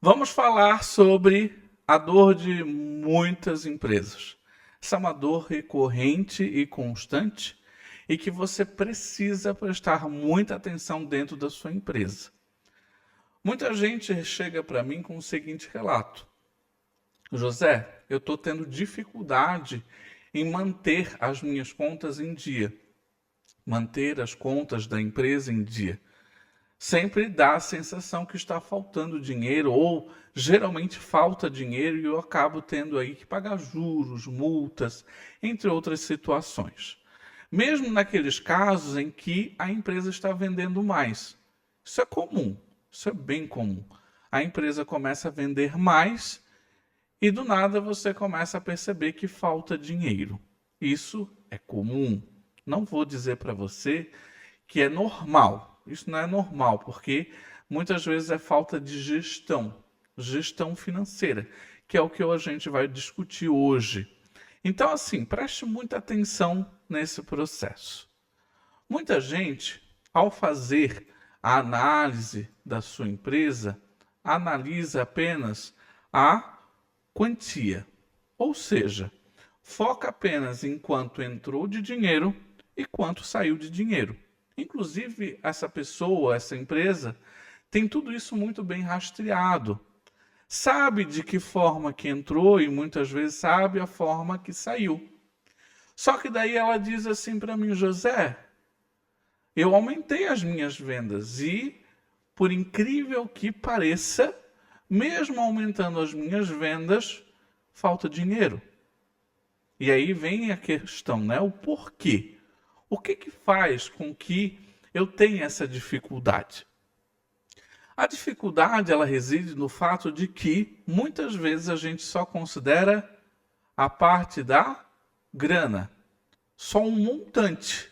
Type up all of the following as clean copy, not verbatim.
Vamos falar sobre a dor de muitas empresas. Essa é uma dor recorrente e constante e que você precisa prestar muita atenção dentro da sua empresa. Muita gente chega para mim com o seguinte relato: José, eu estou tendo dificuldade em manter as minhas contas em dia, manter as contas da empresa em dia. Sempre dá a sensação que está faltando dinheiro ou geralmente falta dinheiro e eu acabo tendo aí que pagar juros, multas, entre outras situações. Mesmo naqueles casos em que a empresa está vendendo mais. Isso é comum, isso é bem comum. A empresa começa a vender mais e do nada você começa a perceber que falta dinheiro. Isso é comum. Não vou dizer para você que é normal. Isso não é normal, porque muitas vezes é falta de gestão financeira, que é o que a gente vai discutir hoje. Então, assim, preste muita atenção nesse processo. Muita gente, ao fazer a análise da sua empresa, analisa apenas a quantia, ou seja, foca apenas em quanto entrou de dinheiro e quanto saiu de dinheiro. Inclusive, essa pessoa, essa empresa, tem tudo isso muito bem rastreado. Sabe de que forma que entrou e muitas vezes sabe a forma que saiu. Só que daí ela diz assim para mim: José, eu aumentei as minhas vendas e, por incrível que pareça, mesmo aumentando as minhas vendas, falta dinheiro. E aí vem a questão, né? O porquê. O que faz com que eu tenha essa dificuldade? A dificuldade ela reside no fato de que muitas vezes a gente só considera a parte da grana, só um montante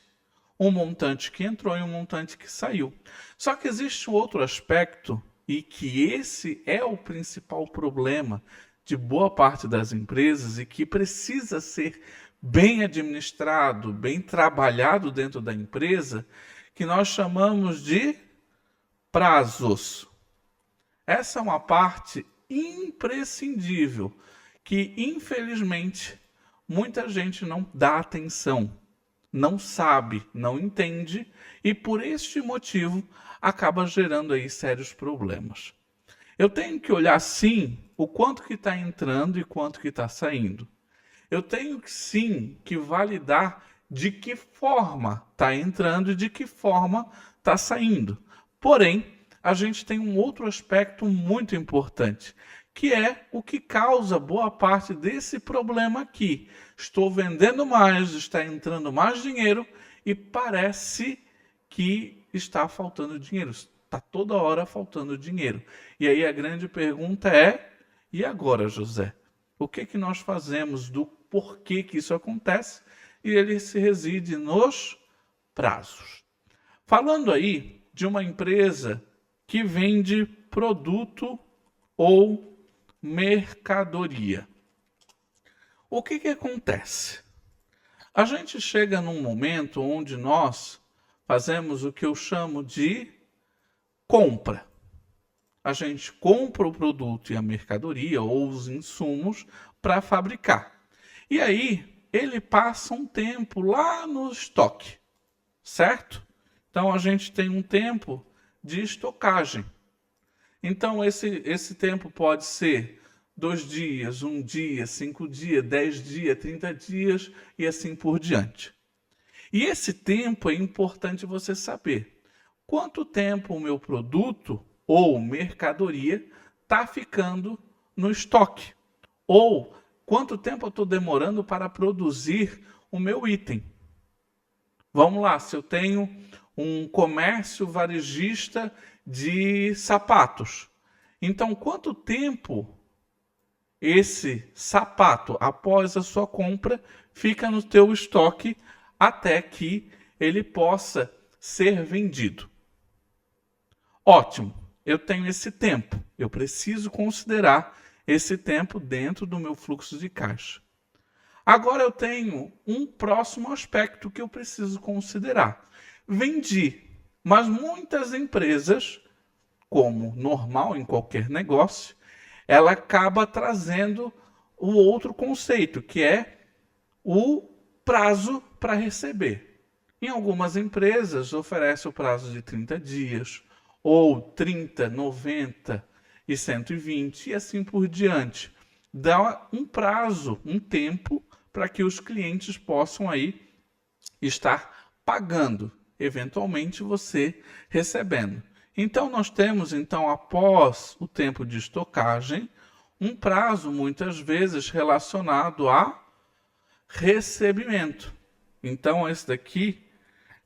que entrou e um montante que saiu. Só que existe um outro aspecto e que esse é o principal problema de boa parte das empresas e que precisa ser bem administrado, bem trabalhado dentro da empresa, que nós chamamos de prazos. Essa é uma parte imprescindível que, infelizmente, muita gente não dá atenção, não sabe, não entende e, por este motivo, acaba gerando aí sérios problemas. Eu tenho que olhar, sim, o quanto que está entrando e quanto que está saindo. Eu tenho sim que validar de que forma está entrando e de que forma está saindo. Porém, a gente tem um outro aspecto muito importante, que é o que causa boa parte desse problema aqui. Estou vendendo mais, está entrando mais dinheiro e parece que está faltando dinheiro. Está toda hora faltando dinheiro. E aí a grande pergunta é: e agora, José? O que nós fazemos, do porquê que isso acontece? E ele se reside nos prazos. Falando aí de uma empresa que vende produto ou mercadoria. O que acontece? A gente chega num momento onde nós fazemos o que eu chamo de compra. A gente compra o produto e a mercadoria ou os insumos para fabricar. E aí ele passa um tempo lá no estoque, certo? Então a gente tem um tempo de estocagem. Então esse tempo pode ser 2 dias, 1 dia, 5 dias, 10 dias, 30 dias e assim por diante. E esse tempo é importante você saber quanto tempo o meu produto ou mercadoria está ficando no estoque. Ou quanto tempo eu estou demorando para produzir o meu item. Vamos lá, se eu tenho um comércio varejista de sapatos, então quanto tempo esse sapato, após a sua compra, fica no teu estoque até que ele possa ser vendido? Ótimo, eu tenho esse tempo, eu preciso considerar esse tempo dentro do meu fluxo de caixa. Agora eu tenho um próximo aspecto que eu preciso considerar. Vendi, mas muitas empresas, como normal em qualquer negócio, ela acaba trazendo o outro conceito, que é o prazo para receber. Em algumas empresas oferece o prazo de 30 dias, ou 30, 90 e 120 e assim por diante. Dá um prazo, um tempo para que os clientes possam aí estar pagando, eventualmente você recebendo. Então nós temos após o tempo de estocagem, um prazo muitas vezes relacionado a recebimento. Então esse daqui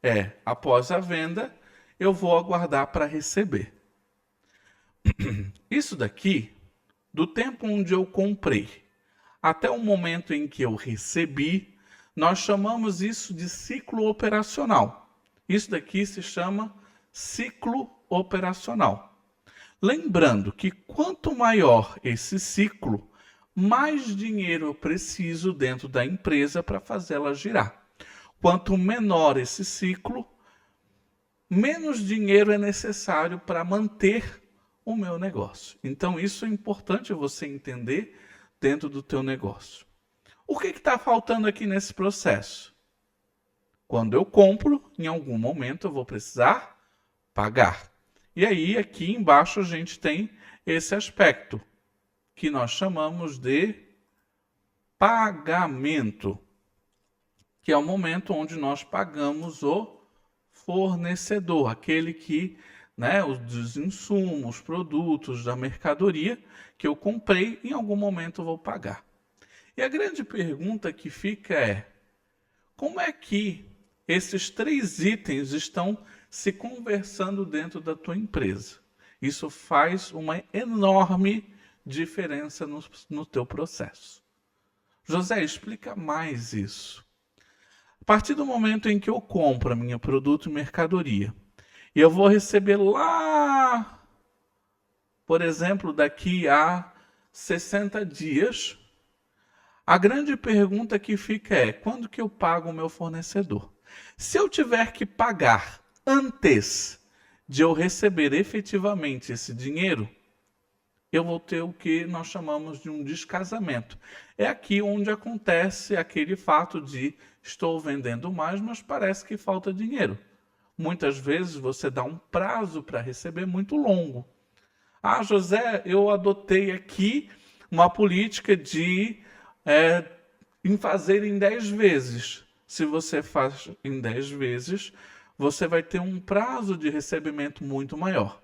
é após a venda, eu vou aguardar para receber. Isso daqui, do tempo onde eu comprei até o momento em que eu recebi, nós chamamos isso de ciclo operacional. Isso daqui se chama ciclo operacional. Lembrando que quanto maior esse ciclo, mais dinheiro eu preciso dentro da empresa para fazê-la girar. Quanto menor esse ciclo, menos dinheiro é necessário para manter o meu negócio. Então isso é importante você entender dentro do teu negócio. O que está faltando aqui nesse processo? Quando eu compro, em algum momento eu vou precisar pagar. E aí aqui embaixo a gente tem esse aspecto que nós chamamos de pagamento, que é o momento onde nós pagamos o fornecedor, aquele que, os insumos, produtos da mercadoria que eu comprei, em algum momento eu vou pagar. E a grande pergunta que fica é: como é que esses três itens estão se conversando dentro da tua empresa? Isso faz uma enorme diferença no teu processo. José, explica mais isso. A partir do momento em que eu compro a minha produto e mercadoria, e eu vou receber lá, por exemplo, daqui a 60 dias, a grande pergunta que fica é: quando que eu pago o meu fornecedor? Se eu tiver que pagar antes de eu receber efetivamente esse dinheiro, eu vou ter o que nós chamamos de um descasamento. É aqui onde acontece aquele fato de estou vendendo mais, mas parece que falta dinheiro. Muitas vezes você dá um prazo para receber muito longo. Ah, José, eu adotei aqui uma política de em fazer em 10 vezes. Se você faz em 10 vezes, você vai ter um prazo de recebimento muito maior.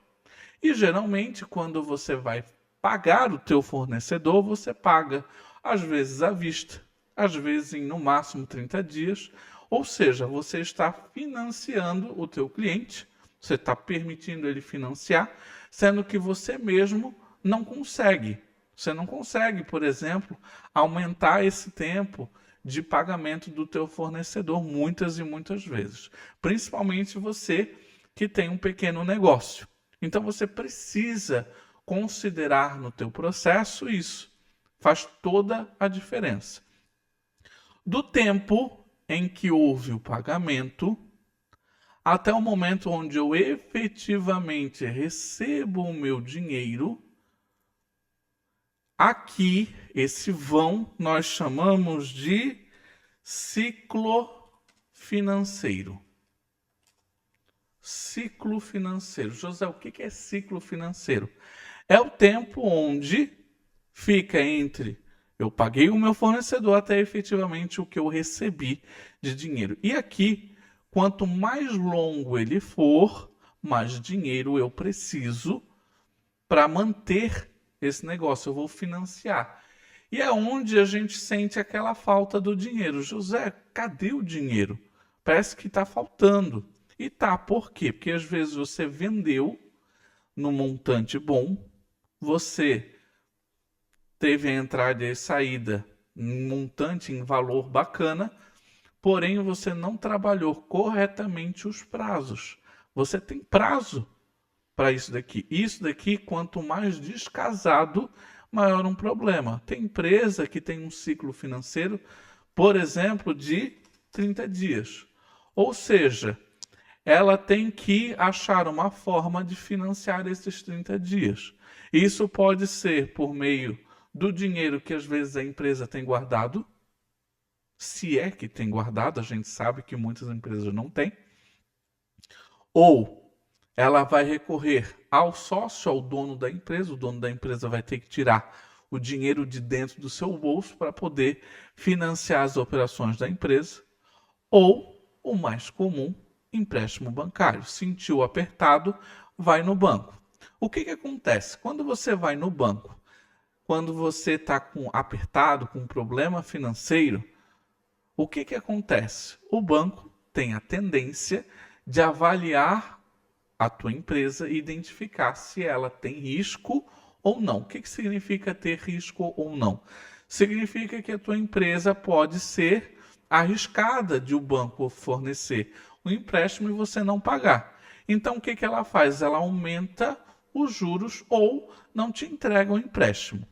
E geralmente, quando você vai pagar o teu fornecedor, você paga às vezes à vista, às vezes em no máximo 30 dias. Ou seja, você está financiando o teu cliente, você está permitindo ele financiar, sendo que você mesmo não consegue. Você não consegue, por exemplo, aumentar esse tempo de pagamento do teu fornecedor muitas e muitas vezes. Principalmente você que tem um pequeno negócio. Então você precisa considerar no teu processo isso. Faz toda a diferença. Do tempo em que houve o pagamento até o momento onde eu efetivamente recebo o meu dinheiro, aqui, esse vão, nós chamamos de ciclo financeiro. Ciclo financeiro. José, o que é ciclo financeiro? É o tempo onde fica entre eu paguei o meu fornecedor até efetivamente o que eu recebi de dinheiro. E aqui, quanto mais longo ele for, mais dinheiro eu preciso para manter esse negócio, eu vou financiar. E é onde a gente sente aquela falta do dinheiro. José, cadê o dinheiro? Parece que está faltando. E tá, por quê? Porque às vezes você vendeu no montante bom, você teve a entrada e saída em montante, em valor bacana, porém você não trabalhou corretamente os prazos. Você tem prazo para isso daqui. Isso daqui, quanto mais descasado, maior um problema. Tem empresa que tem um ciclo financeiro, por exemplo, de 30 dias. Ou seja, ela tem que achar uma forma de financiar esses 30 dias. Isso pode ser por meio do dinheiro que às vezes a empresa tem guardado, se é que tem guardado, a gente sabe que muitas empresas não têm, ou ela vai recorrer ao sócio, ao dono da empresa, o dono da empresa vai ter que tirar o dinheiro de dentro do seu bolso para poder financiar as operações da empresa, ou, o mais comum, empréstimo bancário. Sentiu apertado, vai no banco. O que acontece? Quando você vai no banco, quando você está apertado, com um problema financeiro, o que acontece? O banco tem a tendência de avaliar a tua empresa e identificar se ela tem risco ou não. O que significa ter risco ou não? Significa que a tua empresa pode ser arriscada de o banco fornecer um empréstimo e você não pagar. Então, o que ela faz? Ela aumenta os juros ou não te entrega o empréstimo.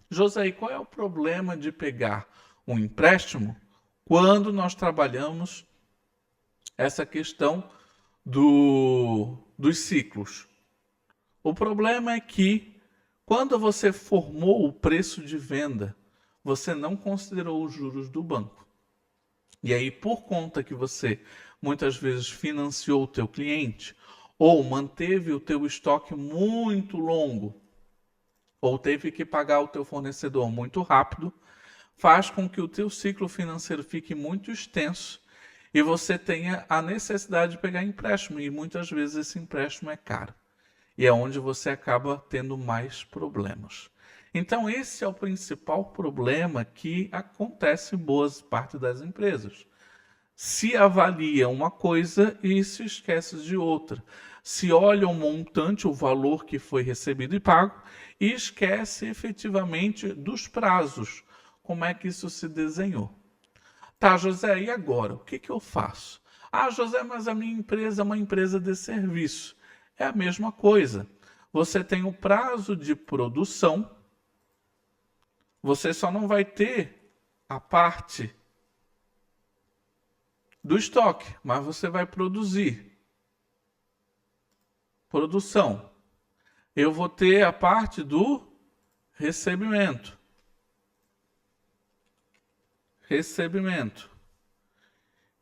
José, qual é o problema de pegar um empréstimo quando nós trabalhamos essa questão dos ciclos? O problema é que quando você formou o preço de venda, você não considerou os juros do banco. E aí, por conta que você muitas vezes financiou o teu cliente, ou manteve o teu estoque muito longo, ou teve que pagar o teu fornecedor muito rápido, faz com que o teu ciclo financeiro fique muito extenso e você tenha a necessidade de pegar empréstimo. E muitas vezes esse empréstimo é caro. E é onde você acaba tendo mais problemas. Então esse é o principal problema que acontece em boas partes das empresas. Se avalia uma coisa e se esquece de outra. Se olha o montante, o valor que foi recebido e pago, e esquece efetivamente dos prazos. Como é que isso se desenhou? Tá, José, e agora? O que eu faço? Ah, José, mas a minha empresa é uma empresa de serviço. É a mesma coisa. Você tem o prazo de produção, você só não vai ter a parte do estoque, mas você vai produzir. Produção. Eu vou ter a parte do recebimento. Recebimento.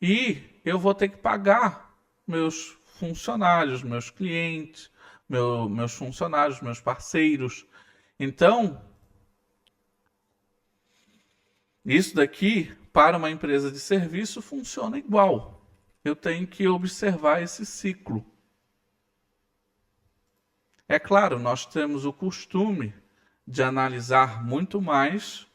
E eu vou ter que pagar meus funcionários, meus clientes, meus funcionários, meus parceiros. Então, isso daqui, para uma empresa de serviço, funciona igual. Eu tenho que observar esse ciclo. É claro, nós temos o costume de analisar muito mais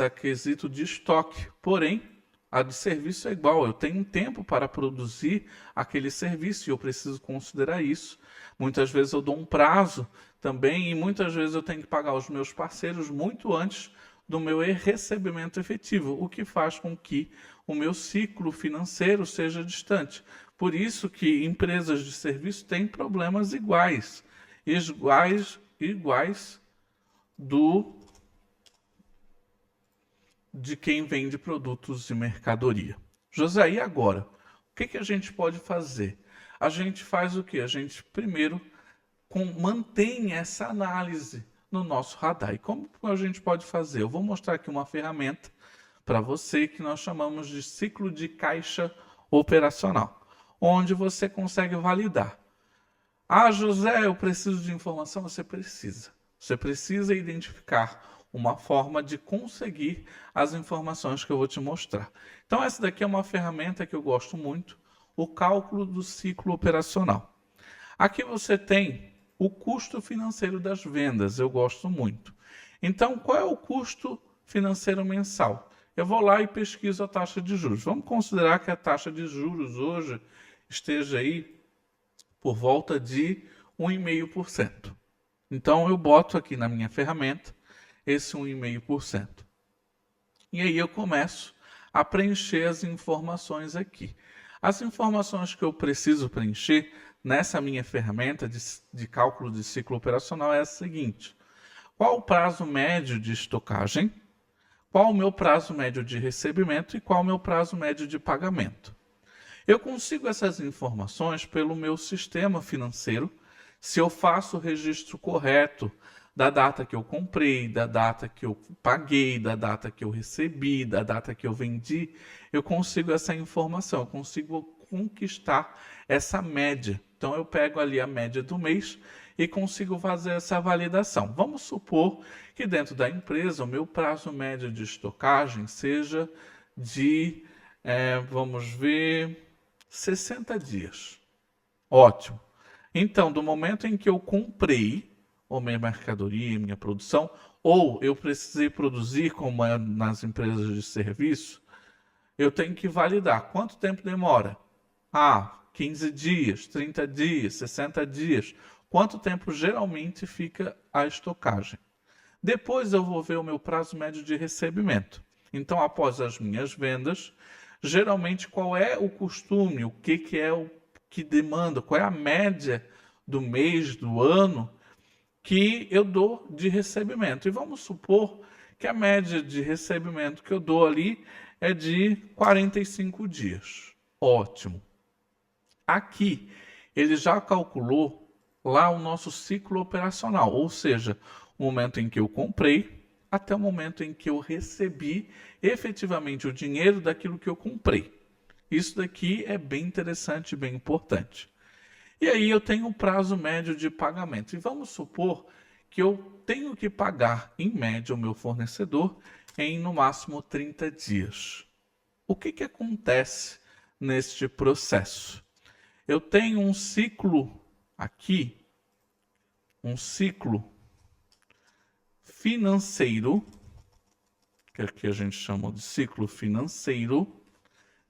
a quesito de estoque. Porém, a de serviço é igual. Eu tenho um tempo para produzir aquele serviço e eu preciso considerar isso. Muitas vezes eu dou um prazo também e muitas vezes eu tenho que pagar os meus parceiros muito antes do meu recebimento efetivo, o que faz com que o meu ciclo financeiro seja distante. Por isso que empresas de serviço têm problemas iguais de quem vende produtos e mercadoria. José, e agora? O que a gente pode fazer? A gente faz o quê? A gente primeiro mantém essa análise no nosso radar. E como a gente pode fazer? Eu vou mostrar aqui uma ferramenta para você que nós chamamos de ciclo de caixa operacional, onde você consegue validar. Ah, José, eu preciso de informação? Você precisa. Você precisa identificar uma forma de conseguir as informações que eu vou te mostrar. Então, essa daqui é uma ferramenta que eu gosto muito, o cálculo do ciclo operacional. Aqui você tem o custo financeiro das vendas, eu gosto muito. Então, qual é o custo financeiro mensal? Eu vou lá e pesquiso a taxa de juros. Vamos considerar que a taxa de juros hoje esteja aí por volta de 1,5%. Então, eu boto aqui na minha ferramenta esse 1,5%. E aí eu começo a preencher as informações aqui. As informações que eu preciso preencher nessa minha ferramenta de cálculo de ciclo operacional é a seguinte: qual o prazo médio de estocagem? qual o meu prazo médio de recebimento e qual o meu prazo médio de pagamento. Eu consigo essas informações pelo meu sistema financeiro, se eu faço o registro correto da data que eu comprei, da data que eu paguei, da data que eu recebi, da data que eu vendi, eu consigo essa informação, eu consigo conquistar essa média. Então eu pego ali a média do mês e consigo fazer essa validação. Vamos supor que dentro da empresa o meu prazo médio de estocagem seja de, vamos ver, 60 dias. Ótimo. Então, do momento em que eu comprei a minha mercadoria, minha produção, ou eu precisei produzir, como é nas empresas de serviço, eu tenho que validar. Quanto tempo demora? 15 dias, 30 dias, 60 dias. Quanto tempo geralmente fica a estocagem? Depois eu vou ver o meu prazo médio de recebimento. Então, após as minhas vendas, geralmente qual é o costume, o que é o que demanda, qual é a média do mês, do ano que eu dou de recebimento. E vamos supor que a média de recebimento que eu dou ali é de 45 dias. Ótimo. Aqui ele já calculou lá o nosso ciclo operacional, ou seja, o momento em que eu comprei até o momento em que eu recebi efetivamente o dinheiro daquilo que eu comprei. Isso daqui é bem interessante, bem importante. E aí eu tenho um prazo médio de pagamento. E vamos supor que eu tenho que pagar, em média, o meu fornecedor em, no máximo, 30 dias. O que acontece neste processo? Eu tenho um ciclo aqui, um ciclo financeiro, que aqui a gente chama de ciclo financeiro,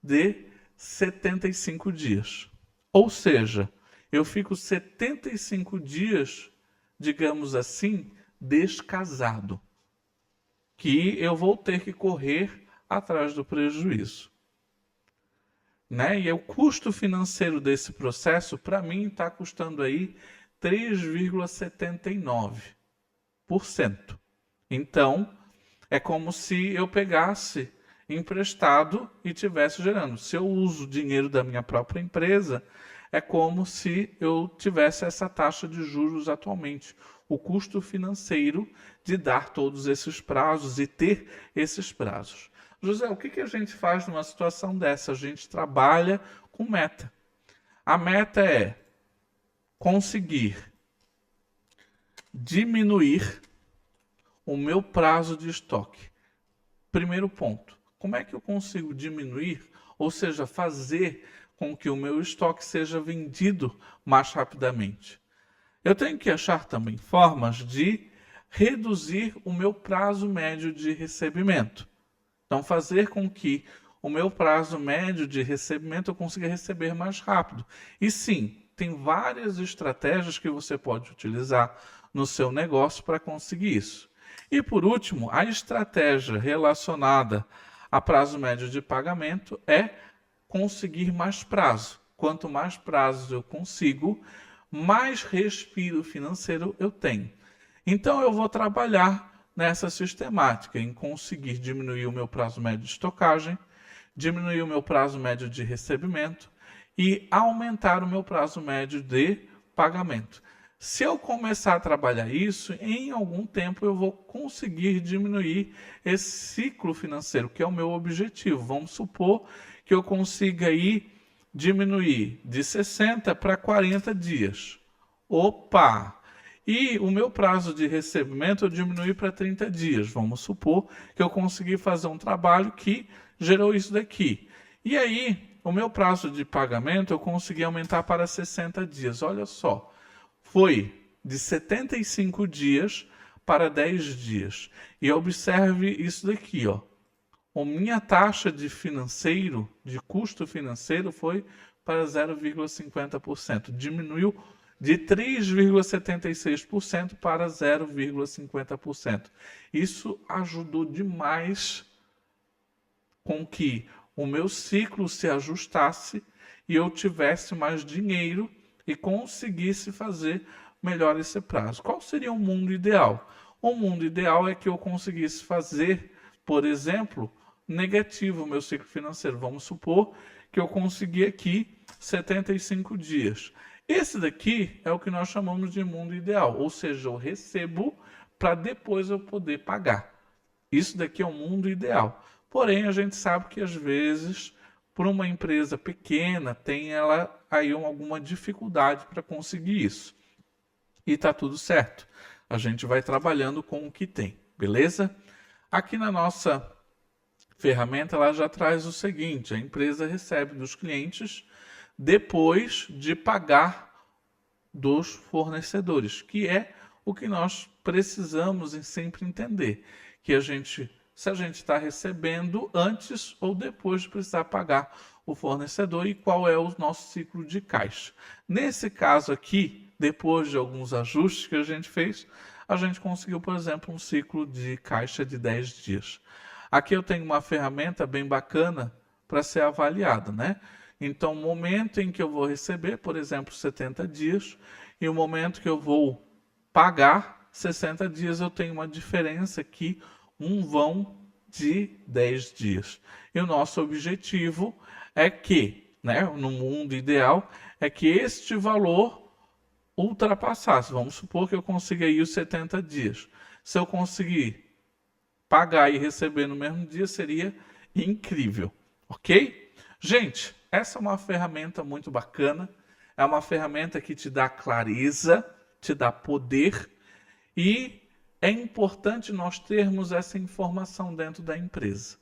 de 75 dias. Ou seja, eu fico 75 dias, digamos assim, descasado, que eu vou ter que correr atrás do prejuízo. Né? E o custo financeiro desse processo, para mim, está custando aí 3,79%. Então, é como se eu pegasse emprestado e tivesse gerando. Se eu uso dinheiro da minha própria empresa, é como se eu tivesse essa taxa de juros atualmente. O custo financeiro de dar todos esses prazos e ter esses prazos. José, o que a gente faz numa situação dessa? A gente trabalha com meta. A meta é conseguir diminuir o meu prazo de estoque. Primeiro ponto, como é que eu consigo diminuir, ou seja, fazer com que o meu estoque seja vendido mais rapidamente? Eu tenho que achar também formas de reduzir o meu prazo médio de recebimento. Então, fazer com que o meu prazo médio de recebimento eu consiga receber mais rápido. E sim, tem várias estratégias que você pode utilizar no seu negócio para conseguir isso. E por último, a estratégia relacionada a prazo médio de pagamento é conseguir mais prazo. Quanto mais prazos eu consigo, mais respiro financeiro eu tenho. Então eu vou trabalhar nessa sistemática, em conseguir diminuir o meu prazo médio de estocagem, diminuir o meu prazo médio de recebimento e aumentar o meu prazo médio de pagamento. Se eu começar a trabalhar isso, em algum tempo eu vou conseguir diminuir esse ciclo financeiro, que é o meu objetivo. Vamos supor que eu consiga aí diminuir de 60 para 40 dias. Opa! E o meu prazo de recebimento eu diminui para 30 dias. Vamos supor que eu consegui fazer um trabalho que gerou isso daqui. E aí, o meu prazo de pagamento eu consegui aumentar para 60 dias. Olha só, foi de 75 dias para 10 dias. E observe isso daqui, ó. A minha taxa de financeiro, de custo financeiro, foi para 0,50%. Diminuiu de 3,76% para 0,50%. Isso ajudou demais com que o meu ciclo se ajustasse e eu tivesse mais dinheiro e conseguisse fazer melhor esse prazo. Qual seria o mundo ideal? O mundo ideal é que eu conseguisse fazer por exemplo, negativo o meu ciclo financeiro. Vamos supor que eu consegui aqui 75 dias. Esse daqui é o que nós chamamos de mundo ideal, ou seja, eu recebo para depois eu poder pagar. Isso daqui é o mundo ideal. Porém, a gente sabe que às vezes, por uma empresa pequena, tem ela aí alguma dificuldade para conseguir isso. E tá tudo certo. A gente vai trabalhando com o que tem, beleza? Aqui na nossa ferramenta, ela já traz o seguinte: a empresa recebe dos clientes depois de pagar dos fornecedores, que é o que nós precisamos sempre entender, que se a gente está recebendo antes ou depois de precisar pagar o fornecedor e qual é o nosso ciclo de caixa. Nesse caso aqui, depois de alguns ajustes que a gente fez, a gente conseguiu, por exemplo, um ciclo de caixa de 10 dias. Aqui eu tenho uma ferramenta bem bacana para ser avaliada, né? Então, o momento em que eu vou receber, por exemplo, 70 dias, e o momento que eu vou pagar 60 dias, eu tenho uma diferença aqui, um vão de 10 dias. E o nosso objetivo é que, né, no mundo ideal, é que este valor ultrapassasse. Vamos supor que eu consiga aí os 70 dias. Se eu conseguir pagar e receber no mesmo dia, seria incrível, ok? Gente, essa é uma ferramenta muito bacana, é uma ferramenta que te dá clareza, te dá poder e é importante nós termos essa informação dentro da empresa.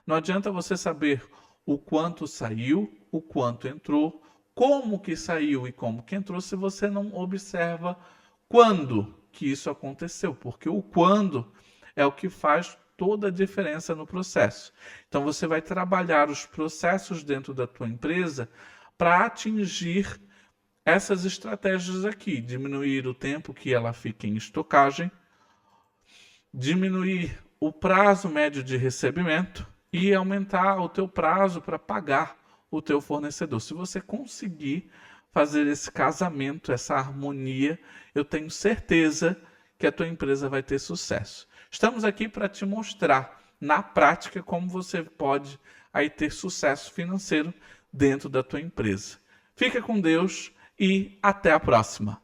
Não adianta você saber o quanto saiu, o quanto entrou, como que saiu e como que entrou, se você não observa quando que isso aconteceu, porque o quando é o que faz toda a diferença no processo. Então você vai trabalhar os processos dentro da tua empresa para atingir essas estratégias aqui, diminuir o tempo que ela fica em estocagem, diminuir o prazo médio de recebimento e aumentar o teu prazo para pagar o teu fornecedor. Se você conseguir fazer esse casamento, essa harmonia, eu tenho certeza que a tua empresa vai ter sucesso. Estamos aqui para te mostrar na prática como você pode aí ter sucesso financeiro dentro da tua empresa. Fica com Deus e até a próxima.